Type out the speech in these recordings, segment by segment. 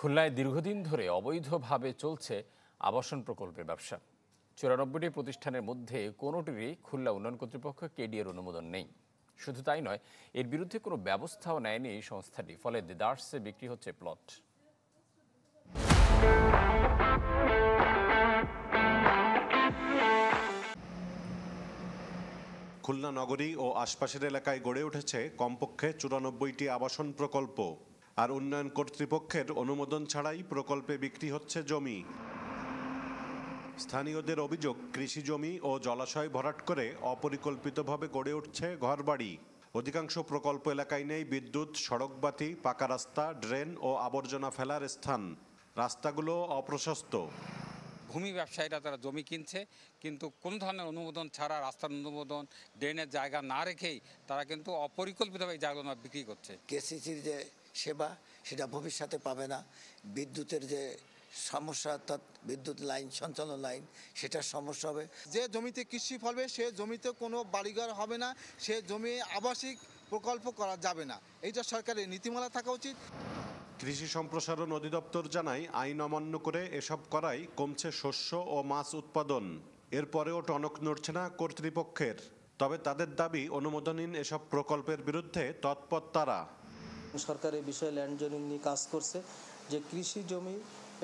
খুলনায় দীর্ঘদিন ধরে অবৈধভাবে চলছে আবাসন প্রকল্পের ব্যবসা। ৯৪টি প্রতিষ্ঠানের মধ্যে কোনোটিরই খুলনা উন্নয়ন কর্তৃপক্ষ কেডিএর অনুমোদন নেই। শুধু তাই নয়, এর বিরুদ্ধে কোনো ব্যবস্থাও নেয়নি এই সংস্থাটি। ফলে দেদারসে বিক্রি হচ্ছে প্লট। খুলনা নগরী ও আশপাশের এলাকায় গড়ে উঠেছে কমপক্ষে ৯৪টি আবাসন প্রকল্প। আর উন্নয়ন কর্তৃপক্ষের অনুমোদন ছাড়াই প্রকল্পে বিক্রি হচ্ছে জমি। স্থানীয়দের অভিযোগ, কৃষি জমি ও জলাশয় ভরাট করে অপরিকল্পিতভাবে গড়ে উঠছে ঘরবাড়ি। অধিকাংশ প্রকল্প এলাকায় নেই বিদ্যুৎ, সড়কবাতি, পাকা রাস্তা, ড্রেন ও আবর্জনা ফেলার স্থান। রাস্তাগুলো অপ্রশস্ত। ভূমি ব্যবসায়ীরা তারা জমি কিনছে, কিন্তু কোনো ধরনের অনুমোদন ছাড়া, রাস্তার অনুমোদন, ড্রেনের জায়গা না রেখেই তারা কিন্তু অপরিকল্পিতভাবে এই জায়গাগুলো বিক্রি করছে। কেসিসির যে সেবা সেটা ভবিষ্যতে পাবে না। বিদ্যুতের যে সমস্যা, অর্থাৎ বিদ্যুৎ লাইন, সঞ্চালন লাইন, সেটার সমস্যা হবে। যে জমিতে কৃষি ফলবে সে জমিতে কোনো বাড়িঘর হবে না, সে জমি আবাসিক প্রকল্প করা যাবে না। এইটা সরকারের নীতিমালা থাকা উচিত। কৃষি সম্প্রসারণ অধিদপ্তর জানায়, আইন অমান্য করে এসব করায় কমছে শস্য ও মাছ উৎপাদন। এরপরেও টনক নড়ছে না কর্তৃপক্ষের। তবে তাদের দাবি, অনুমোদনহীন এসব প্রকল্পের বিরুদ্ধে তৎপর তারা। সরকার এই বিষয়ে ল্যান্ড জোনিং নিয়ে কাজ করছে, যে কৃষি জমি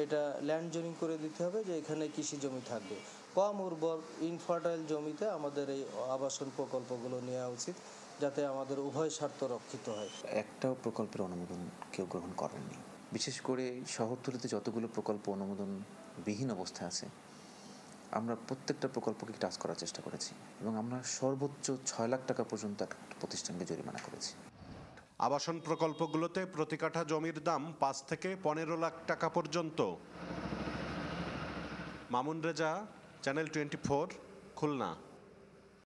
এটা ল্যান্ড জোনিং করে দিতে হবে, যে এখানে কৃষি জমি থাকবে। কম উর্বর ইনফার্টাইল জমিতে আমাদের এই আবাসন প্রকল্পগুলো নেওয়া উচিত, যাতে আমাদের উভয় স্বার্থ রক্ষিত হয়। একটাও প্রকল্পের অনুমোদন কেউ গ্রহণ করেননি। বিশেষ করে শহরতলিতে যতগুলো প্রকল্প অনুমোদনবিহীন অবস্থায় আছে, আমরা প্রত্যেকটা প্রকল্পকে টাচ করার চেষ্টা করেছি এবং আমরা সর্বোচ্চ ৬ লাখ টাকা পর্যন্ত একটা প্রতিষ্ঠানকে জরিমানা করেছি। আবাসন প্রকল্পগুলোতে প্রতি কাঠা জমির দাম ৫ থেকে ১৫ লাখ টাকা পর্যন্ত। মামুন রেজা, চ্যানেল 24, খুলনা।